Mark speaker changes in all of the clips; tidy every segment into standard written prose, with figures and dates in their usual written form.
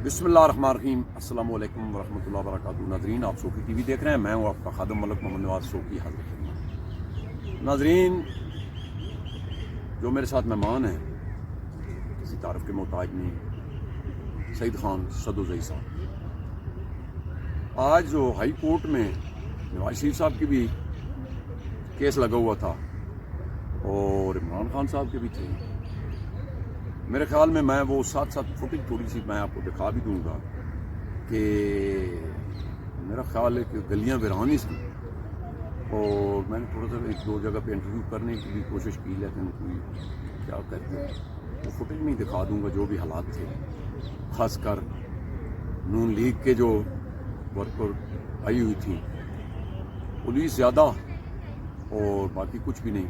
Speaker 1: بسم اللہ الرحمن الرحیم۔ السلام علیکم ورحمۃ اللہ وبرکاتہ۔ ناظرین، آپ شوقی ٹی وی دیکھ رہے ہیں، میں ہوں آپ کا خادم ملک محمد نواز شوقی حاضر خدمت۔ ناظرین، جو میرے ساتھ مہمان ہیں کسی تعارف کے محتاج نہیں، سعید خان صدوزئی صاحب۔ آج جو ہائی کورٹ میں نواز شریف صاحب کی بھی کیس لگا ہوا تھا اور عمران خان صاحب کے بھی تھے، میرے خیال میں وہ ساتھ ساتھ فوٹیج تھوڑی سی میں آپ کو دکھا بھی دوں گا کہ میرا خیال ہے کہ گلیاں ویران اس کی، اور میں نے تھوڑا سا ایک دو جگہ پہ انٹرویو کرنے کی بھی کوشش کی، لیکن کوئی کیا کہتے ہیں وہ فوٹیج میں ہی دکھا دوں گا جو بھی حالات تھے، خاص کر نون لیگ کے جو ورکر آئی ہوئی تھی، پولیس زیادہ اور باقی کچھ بھی نہیں۔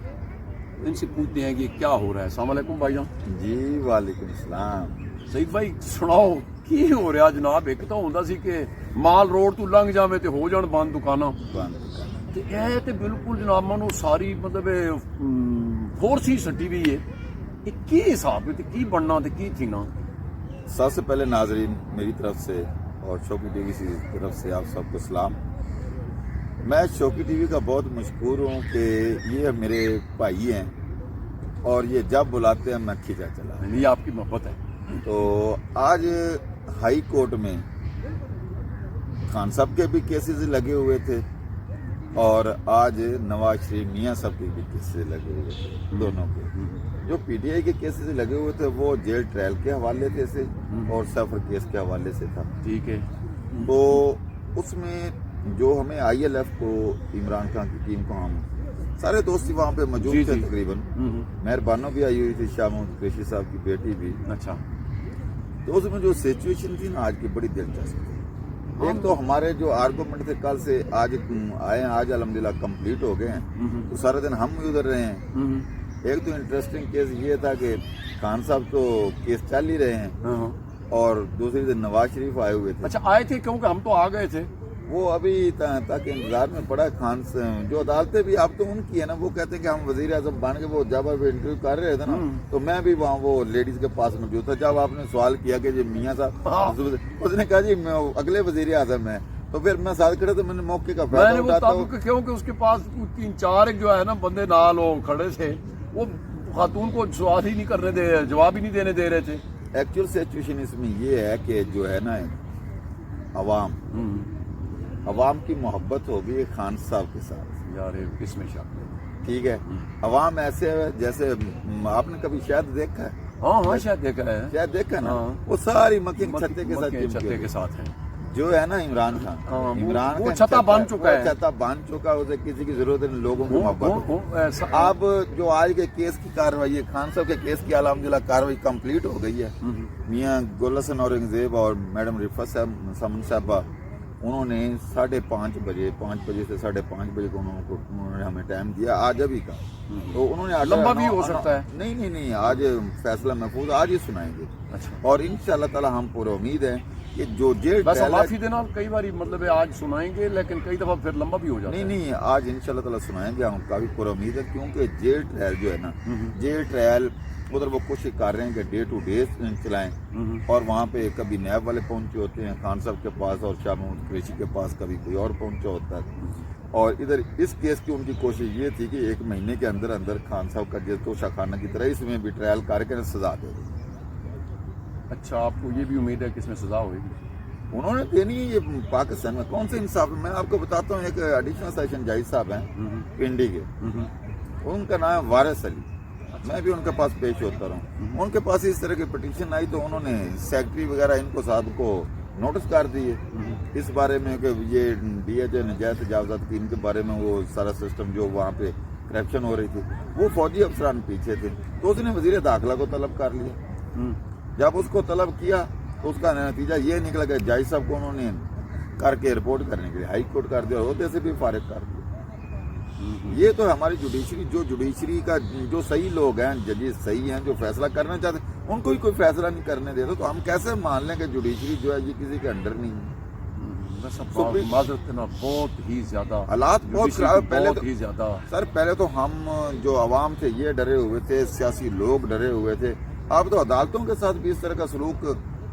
Speaker 1: ان سے پوچھتے ہیں کہ کیا ہو رہا ہے۔ السلام علیکم بھائی جان۔
Speaker 2: جی وعلیکم السلام۔
Speaker 1: سعید بھائی سناؤ کی ہو رہا جناب؟ ایک تو ہوندا سی کہ مال روڈ تو لنگ جاوے تے ہو جان بند دکاناں، تے اے تے بالکل جناب مانو ساری مطلب فورس ہی سٹی ہوئی ہے۔ یہ کی حساب ہے تے کی بننا تے کی تھینا؟
Speaker 2: سب سے پہلے ناظرین میری طرف سے اور شوقی ٹی وی کی طرف سے آپ سب کو سلام۔ میں شوقی ٹی وی کا بہت مشکور ہوں کہ یہ میرے بھائی ہیں اور یہ جب بلاتے ہیں میں کھینچا چلا۔
Speaker 1: یہ آپ کی محبت ہے۔
Speaker 2: تو آج ہائی کورٹ میں خان صاحب کے بھی کیسز لگے ہوئے تھے اور آج نواز شریف میاں صاحب کے بھی کیسز لگے ہوئے تھے، دونوں کے۔ جو پی ٹی آئی کے کیسز لگے ہوئے تھے وہ جیل ٹرائل کے حوالے سے اور سفر کیس کے حوالے سے تھا۔
Speaker 1: ٹھیک ہے۔
Speaker 2: تو اس میں جو ہمیں آئی ایل ایف کو، عمران خان کی ٹیم کو، ہم سارے دوست وہاں پہ موجود تھے تقریباً، مہربانو بھی آئی ہوئی تھی، شاہ محمود قریشی صاحب کی بیٹی بھی۔
Speaker 1: اچھا۔
Speaker 2: تو اس میں جو سچویشن تھی نا آج کی بڑی دلچسپ تھی۔ ایک تو ہمارے جو آرگومنٹ تھے کل سے آج آئے ہیں، آج الحمدللہ کمپلیٹ ہو گئے ہیں، تو سارے دن ہم ادھر رہے ہیں۔ ایک تو انٹرسٹنگ کیس یہ تھا کہ خان صاحب تو کیس چل ہی رہے ہیں اور دوسری دن نواز شریف آئے ہوئے تھے۔
Speaker 1: اچھا آئے تھے کیونکہ ہم تو آ گئے تھے،
Speaker 2: وہ ابھی تک انتظار میں پڑا خان سے۔ جو عدالتیں بھی اب تو ان کی ہے نا، وہ کہتے ہیں کہ ہم وزیر اعظم بن کے، وہ جب آپ انٹرویو کر رہے تھے نا تو میں بھی وہاں وہ لیڈیز کے پاس موجود تھا، جب آپ نے سوال کیا کہ جی میاں صاحب، اس نے کہا جی میں اگلے وزیر اعظم ہیں، تو پھر میں ساتھ کھڑا تو میں نے موقع کا فائدہ اٹھاتا ہوں
Speaker 1: کیونکہ اس کے پاس تین چار جو ہے نا بندے نال وہ کھڑے تھے، وہ خاتون کو سوال ہی نہیں کرنے دے، جواب ہی نہیں دینے دے رہے تھے۔
Speaker 2: ایکچوئل سچویشن اس میں یہ ہے کہ جو ہے نا عوام کی محبت ہوگی خان صاحب کے ساتھ،
Speaker 1: یار اس میں شک نہیں۔
Speaker 2: ٹھیک ہے۔ عوام ایسے ہے جیسے آپ نے کبھی شاید دیکھا ہے،
Speaker 1: ہاں شاید دیکھا ہے،
Speaker 2: شاید دیکھا نا، وہ ساری مکھی چھتے
Speaker 1: کے ساتھ ہیں
Speaker 2: جو ہے نا عمران خان۔ عمران
Speaker 1: وہ چھتا بن چکا ہے،
Speaker 2: چھتا بن چکا ہے، اسے کسی کی ضرورت نہیں، لوگوں کو محبت۔ اب جو آج کے کیس کی کاروائی ہے، خان صاحب کے کیس کی الحمدللہ کاروائی کمپلیٹ ہو گئی ہے۔ میاں گل حسن اورنگزیب اور میڈم رفت سمن صاحبہ، انہوں نے 5:30 بجے، 5 بجے سے 5:30 بجے کو انہوں نے ہمیں ٹائم دیا آج ابھی کا۔ تو انہوں نے
Speaker 1: لمبا بھی ہو سکتا ہے،
Speaker 2: نہیں، آج فیصلہ محفوظ آج ہی سنائیں گے۔ اور انشاءاللہ تعالی ہم پورے امید ہیں کہ جو جیل
Speaker 1: بس معافی دینا، کئی بار مطلب آج سنائیں گے لیکن کئی دفعہ پھر لمبا بھی ہو جاتا ہے۔
Speaker 2: نہیں، آج انشاءاللہ تعالی سنائیں گے، ہم کافی پورا امید ہے، کیونکہ جیل ٹرائل جو ہے نا، جیل ٹرائل ادھر وہ کوشش کر رہے ہیں کہ ڈے ٹو ڈے چلائیں، اور وہاں پہ کبھی نیب والے پہنچے ہوتے ہیں خان صاحب کے پاس اور شاہ محمود قریشی کے پاس، کبھی کوئی اور پہنچا ہوتا ہے۔ اور ادھر اس کیس کی ان کی کوشش یہ تھی کہ 1 مہینے کے اندر اندر خان صاحب کا جیل توشہ خانہ کی طرح اس میں بھی ٹرائل کر کے سزا دے دیں۔
Speaker 1: اچھا، آپ کو یہ بھی امید ہے کہ اس میں سزا ہوئے گی؟
Speaker 2: انہوں نے دینی، یہ پاکستان میں کون سے انصاف؟ میں آپ کو بتاتا ہوں، ایک ایڈیشنل سیشن جج صاحب ہیں پنڈی کے، ان کا نام ہے وارث علی، میں بھی ان کے پاس پیش ہوتا رہا ہوں۔ ان کے پاس اس طرح کی پٹیشن آئی تو انہوں نے سیکرٹری وغیرہ ان کو صاحب کو نوٹس کر دیے اس بارے میں کہ یہ ڈی ایچ نجائز تجاوزات کی، ان کے بارے میں وہ سارا سسٹم جو وہاں پہ کرپشن ہو رہی تھی، وہ فوجی افسران پیچھے تھے، تو اس نے وزیر داخلہ کو طلب کر لیا۔ جب اس کو طلب کیا تو اس کا نتیجہ یہ نکلا کہ جج صاحب کو انہوں نے کر کے رپورٹ کرنے کے لیے ہائی کورٹ کر دیا اور عہدے سے بھی فارغ کر دیا۔ یہ تو ہماری جوڈیشری کا جو صحیح لوگ ہیں، ججز صحیح ہیں، جو فیصلہ کرنا چاہتے ہیں، ان کو ہی کوئی فیصلہ نہیں کرنے دیتا، تو ہم کیسے مان لیں کہ جوڈیشری جو ہے یہ کسی کے انڈر نہیں ہے؟
Speaker 1: بہت ہی زیادہ
Speaker 2: حالات بہت خراب۔ پہلے تو ہم جو عوام تھے یہ ڈرے ہوئے تھے، سیاسی لوگ ڈرے ہوئے تھے، اب تو عدالتوں کے ساتھ بھی اس طرح کا سلوک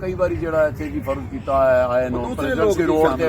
Speaker 1: ਕਈ ਵਾਰੀ ਜਿਹੜਾ ਇੱਥੇ ਜੀ ਫਰਜ਼ ਕੀਤਾ ਹੈ ਆਏ ਨੂੰ ਪ੍ਰੈਜ਼ੀਡੈਂਸੀ ਰੋਡ ਤੇ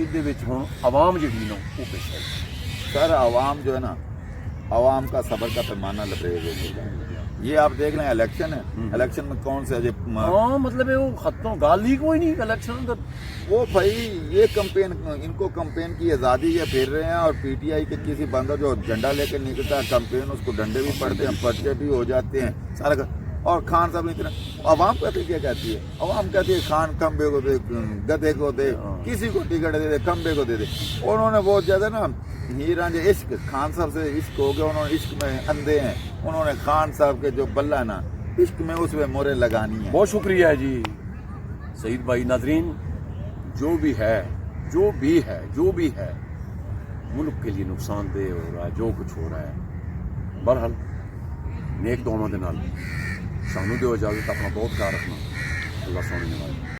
Speaker 1: ਇਹਦੇ ਵਿੱਚ ਹੁਣ ਆਵਾਮ ਜਿਹੜੀ ਨਾ ਉਹ ਪਿੱਛੇ
Speaker 2: سر عوام جو ہے نا، عوام کا صبر کا پیمانہ لبریز ہو چکا ہے. یہ آپ دیکھ لیں الیکشن ہے، الیکشن میں کون سے
Speaker 1: ہاں مطلب ہے وہ ختم گال ہی کوئی نہیں الیکشن کا.
Speaker 2: وہ بھائی یہ کمپین، ان کو کمپین کی آزادی یہ پھیر رہے ہیں، اور پی ٹی آئی کے کسی بندہ جو جھنڈا لے کے نکلتا ہے کمپین، اس کو ڈنڈے بھی پڑتے ہیں، پرچے بھی ہو جاتے ہیں سارا. اور خان صاحب اتنا، عوام کہتے کیا کہتی ہے؟ عوام کہتی ہے خان کھمبے کو دے، گدھے کو دے، کسی کو ٹکٹ دے دے، کھمبے کو دے دے. انہوں نے بہت زیادہ نا ہیر رانجھا عشق، خان صاحب سے عشق ہو گیا، انہوں نے عشق میں اندھے ہیں. انہوں نے خان صاحب کے جو بلہ ہے نا عشق میں، اس میں مورے لگانی ہے.
Speaker 1: بہت شکریہ جی سعید بھائی. ناظرین، جو بھی ہے جو بھی ہے ملک کے لیے نقصان دہ ہو رہا ہے، جو کچھ ہو رہا ہے، بہرحال نیک دعاواں دے نال سانو دیو اجازت. اپنا بہت خیال رکھنا. اللہ سونے نواز.